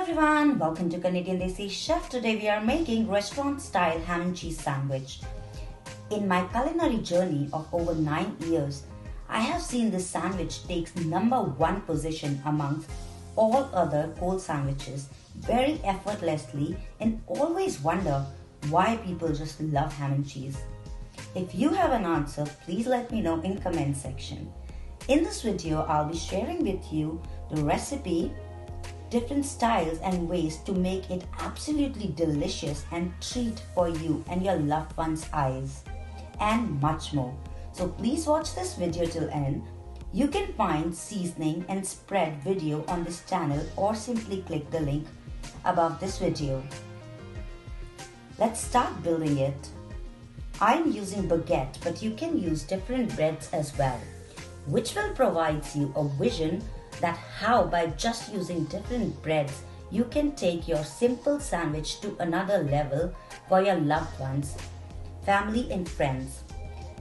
everyone, welcome to Canadian Desi Chef. Today we are making restaurant style ham and cheese sandwich. In my culinary journey of over 9 years, I have seen this sandwich takes #1 position amongst all other cold sandwiches very effortlessly, and always wonder why people just love ham and cheese. If you have an answer, please let me know in comment section. In this video, I'll be sharing with you the recipe, different styles and ways to make it absolutely delicious and treat for you and your loved one's eyes, and much more. So please watch this video till end. You can find seasoning and spread video on this channel or simply click the link above this video. Let's start building it. I'm using baguette, but you can use different breads as well, which will provide you a vision that how by just using different breads you can take your simple sandwich to another level for your loved ones, family and friends.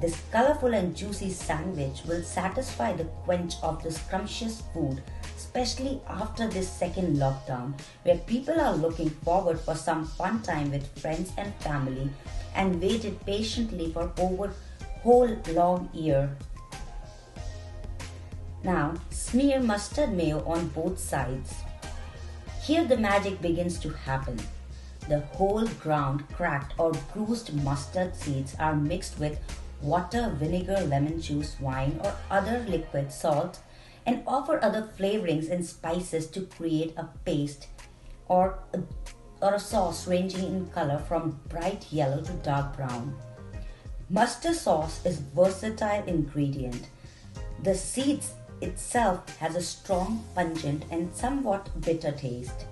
This colorful and juicy sandwich will satisfy the quench of the scrumptious food, especially after this second lockdown, where people are looking forward for some fun time with friends and family and waited patiently for over whole long year. Now smear mustard mayo on both sides. Here the magic begins to happen. The whole ground cracked or bruised mustard seeds are mixed with water, vinegar, lemon juice, wine or other liquid, salt, and offer other flavorings and spices to create a paste or a sauce ranging in color from bright yellow to dark brown. Mustard sauce is a versatile ingredient. The seeds itself has a strong, pungent and somewhat bitter taste.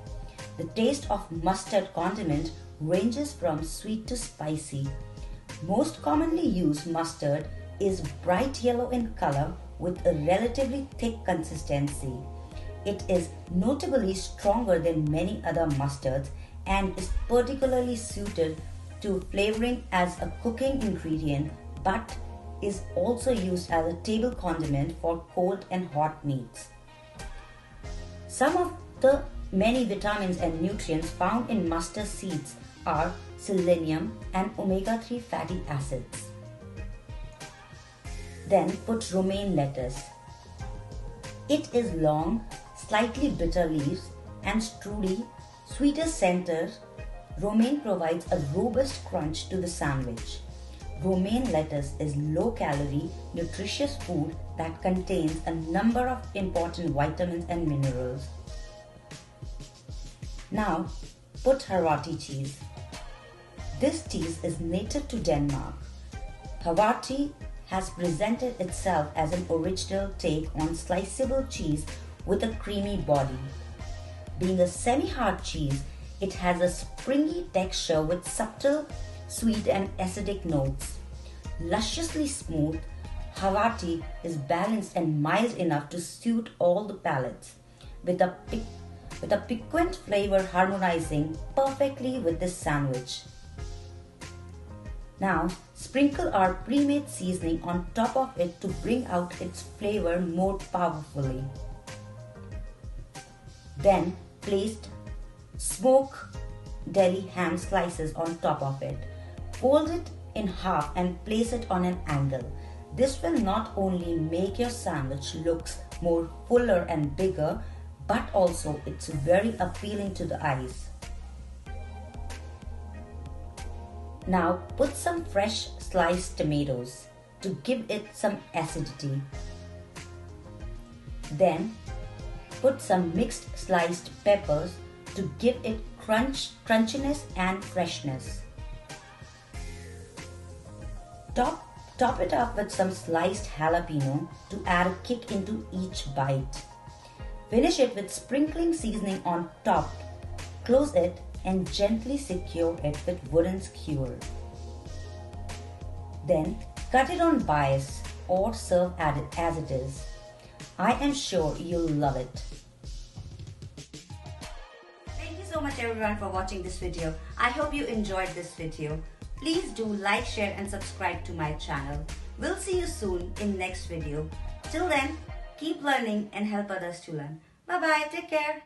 The taste of mustard condiment ranges from sweet to spicy. Most commonly used mustard is bright yellow in color with a relatively thick consistency. It is notably stronger than many other mustards and is particularly suited to flavoring as a cooking ingredient, but is also used as a table condiment for cold and hot meats. Some of the many vitamins and nutrients found in mustard seeds are selenium and omega-3 fatty acids. Then put romaine lettuce. It is long, slightly bitter leaves and truly sweeter center. Romaine provides a robust crunch to the sandwich. Romaine lettuce is low-calorie, nutritious food that contains a number of important vitamins and minerals. Now, put Havarti cheese. This cheese is native to Denmark. Havarti has presented itself as an original take on sliceable cheese with a creamy body. Being a semi-hard cheese, it has a springy texture with subtle sweet and acidic notes. Lusciously smooth, Havarti is balanced and mild enough to suit all the palates, with a piquant flavor harmonizing perfectly with this sandwich. Now sprinkle our pre-made seasoning on top of it to bring out its flavor more powerfully. Then place smoked deli ham slices on top of it. Fold it in half and place it on an angle. This will not only make your sandwich looks more fuller and bigger, but also it's very appealing to the eyes. Now put some fresh sliced tomatoes to give it some acidity. Then put some mixed sliced peppers to give it crunchiness and freshness. Top it up with some sliced jalapeno to add a kick into each bite. Finish it with sprinkling seasoning on top. Close it and gently secure it with wooden skewer. Then cut it on bias or serve as it is. I am sure you'll love it. Thank you so much everyone for watching this video. I hope you enjoyed this video. Please do like, share and subscribe to my channel. We'll see you soon in next video. Till then, keep learning and help others to learn. Bye bye, take care.